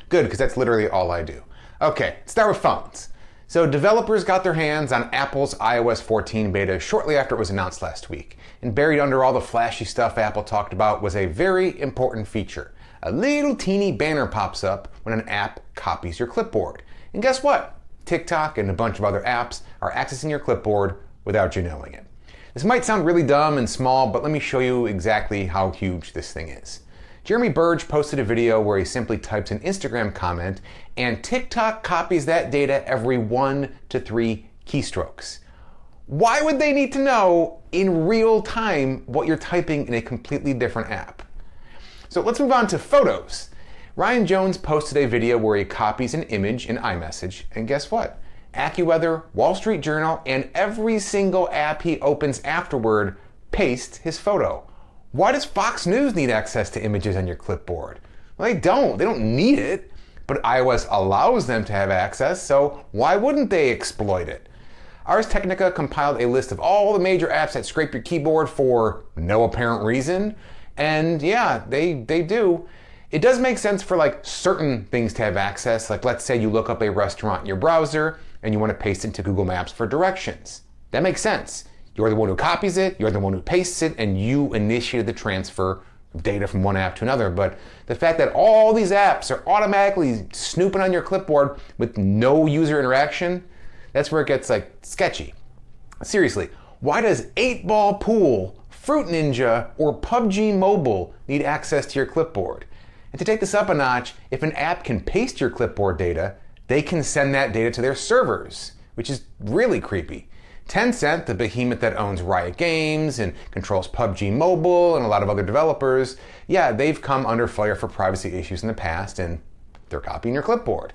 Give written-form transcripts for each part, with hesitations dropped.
Good, because that's literally all I do. Okay, let's start with phones. So developers got their hands on Apple's iOS 14 beta shortly after it was announced last week. And buried under all the flashy stuff Apple talked about was a very important feature. A little teeny banner pops up when an app copies your clipboard. And guess what? TikTok and a bunch of other apps are accessing your clipboard without you knowing it. This might sound really dumb and small, but let me show you exactly how huge this thing is. Jeremy Burge posted a video where he simply types an Instagram comment and TikTok copies that data every 1 to 3 keystrokes. Why would they need to know in real time what you're typing in a completely different app? So let's move on to photos. Ryan Jones posted a video where he copies an image in iMessage, and guess what? AccuWeather, Wall Street Journal, and every single app he opens afterward paste his photo. Why does Fox News need access to images on your clipboard? Well, they don't need it, but iOS allows them to have access, so why wouldn't they exploit it? Ars Technica compiled a list of all the major apps that scrape your keyboard for no apparent reason, and yeah, they do. It does make sense for like certain things to have access, like let's say you look up a restaurant in your browser and you want to paste it into Google Maps for directions. That makes sense. You're the one who copies it, you're the one who pastes it, and you initiated the transfer of data from one app to another. But the fact that all these apps are automatically snooping on your clipboard with no user interaction, that's where it gets like sketchy. Seriously, why does 8-Ball Pool, Fruit Ninja, or PUBG Mobile need access to your clipboard? And to take this up a notch, if an app can paste your clipboard data, they can send that data to their servers, which is really creepy. Tencent, the behemoth that owns Riot Games and controls PUBG Mobile and a lot of other developers, yeah, they've come under fire for privacy issues in the past, and they're copying your clipboard.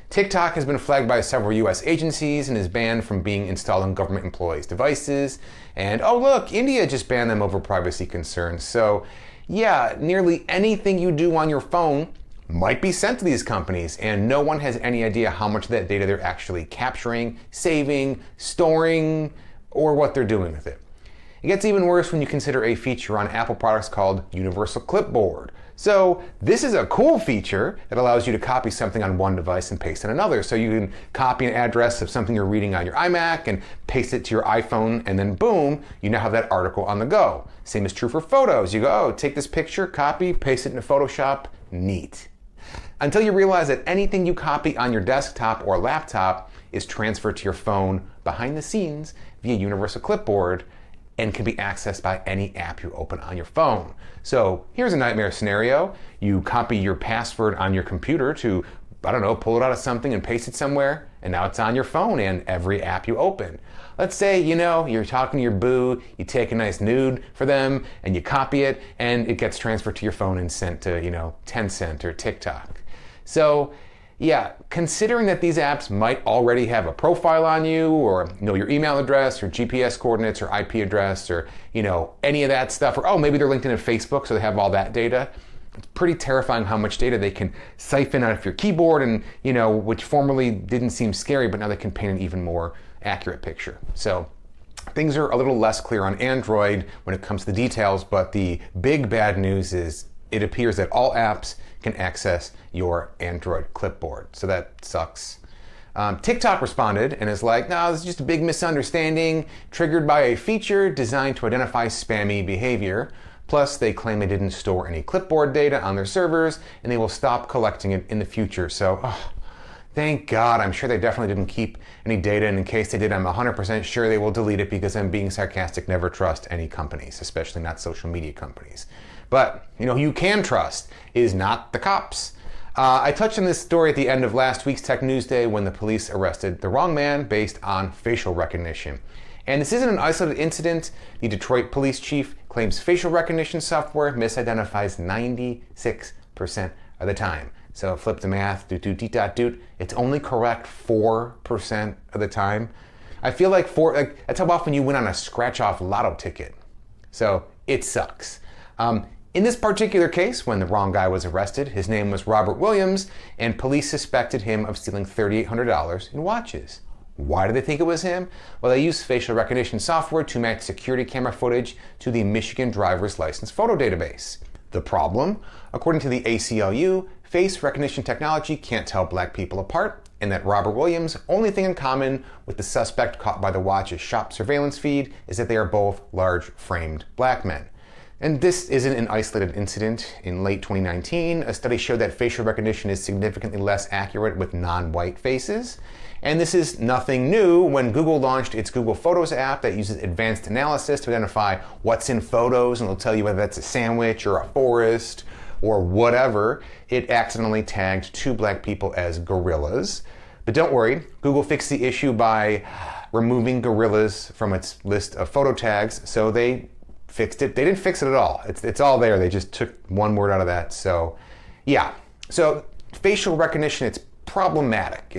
TikTok has been flagged by several US agencies and is banned from being installed on government employees' devices. And oh look, India just banned them over privacy concerns. So yeah, nearly anything you do on your phone might be sent to these companies, and no one has any idea how much of that data they're actually capturing, saving, storing, or what they're doing with it. It gets even worse when you consider a feature on Apple products called Universal Clipboard. So this is a cool feature that allows you to copy something on one device and paste it on another. So you can copy an address of something you're reading on your iMac and paste it to your iPhone, and then boom, you now have that article on the go. Same is true for photos. You go, oh, take this picture, copy, paste it into Photoshop, neat. Until you realize that anything you copy on your desktop or laptop is transferred to your phone behind the scenes via Universal Clipboard and can be accessed by any app you open on your phone. So here's a nightmare scenario. You copy your password on your computer to, I don't know, pull it out of something and paste it somewhere, and now it's on your phone and every app you open. Let's say, you're talking to your boo, you take a nice nude for them, and you copy it, and it gets transferred to your phone and sent to, Tencent or TikTok. So, yeah, considering that these apps might already have a profile on you, or know your email address, or GPS coordinates, or IP address, or, any of that stuff, or, maybe they're linked in Facebook, so they have all that data. It's pretty terrifying how much data they can siphon out of your keyboard and, which formerly didn't seem scary, but now they can paint an even more accurate picture. So things are a little less clear on Android when it comes to the details, but the big bad news is it appears that all apps can access your Android clipboard. So that sucks. TikTok responded and is like, no, this is just a big misunderstanding triggered by a feature designed to identify spammy behavior. Plus, they claim they didn't store any clipboard data on their servers, and they will stop collecting it in the future. So, thank God. I'm sure they definitely didn't keep any data, and in case they did, I'm 100% sure they will delete it, because I'm being sarcastic. Never trust any companies, especially not social media companies. But, who you can trust is not the cops. I touched on this story at the end of last week's Tech News Day when the police arrested the wrong man based on facial recognition. And this isn't an isolated incident. The Detroit police chief claims facial recognition software misidentifies 96% of the time. So flip the math, it's only correct 4% of the time. I feel like that's how often you win on a scratch-off lotto ticket. So it sucks. In this particular case, when the wrong guy was arrested, his name was Robert Williams, and police suspected him of stealing $3,800 in watches. Why do they think it was him? Well, they used facial recognition software to match security camera footage to the Michigan driver's license photo database. The problem? According to the ACLU, face recognition technology can't tell black people apart, and that Robert Williams' only thing in common with the suspect caught by the watch's shop surveillance feed is that they are both large framed black men. And this isn't an isolated incident. In late 2019, a study showed that facial recognition is significantly less accurate with non-white faces. And this is nothing new when Google launched its Google Photos app that uses advanced analysis to identify what's in photos, and it'll tell you whether that's a sandwich or a forest or whatever. It accidentally tagged 2 black people as gorillas. But don't worry, Google fixed the issue by removing gorillas from its list of photo tags, so they fixed it. They didn't fix it at all. It's all there. They just took one word out of that. So yeah. So facial recognition, it's problematic.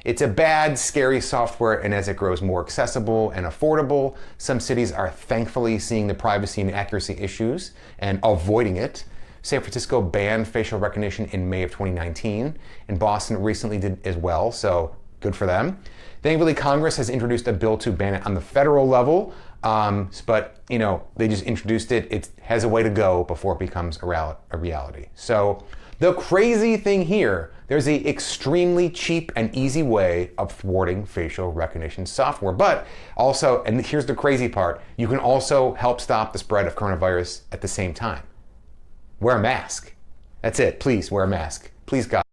It's a bad, scary software, and as it grows more accessible and affordable, some cities are thankfully seeing the privacy and accuracy issues and avoiding it. San Francisco banned facial recognition in May of 2019, and Boston recently did as well, so good for them. Thankfully, Congress has introduced a bill to ban it on the federal level, but they just introduced it. It has a way to go before it becomes a reality. So the crazy thing here, there's an extremely cheap and easy way of thwarting facial recognition software. But also, and here's the crazy part, you can also help stop the spread of coronavirus at the same time. Wear a mask. That's it. Please wear a mask. Please, God.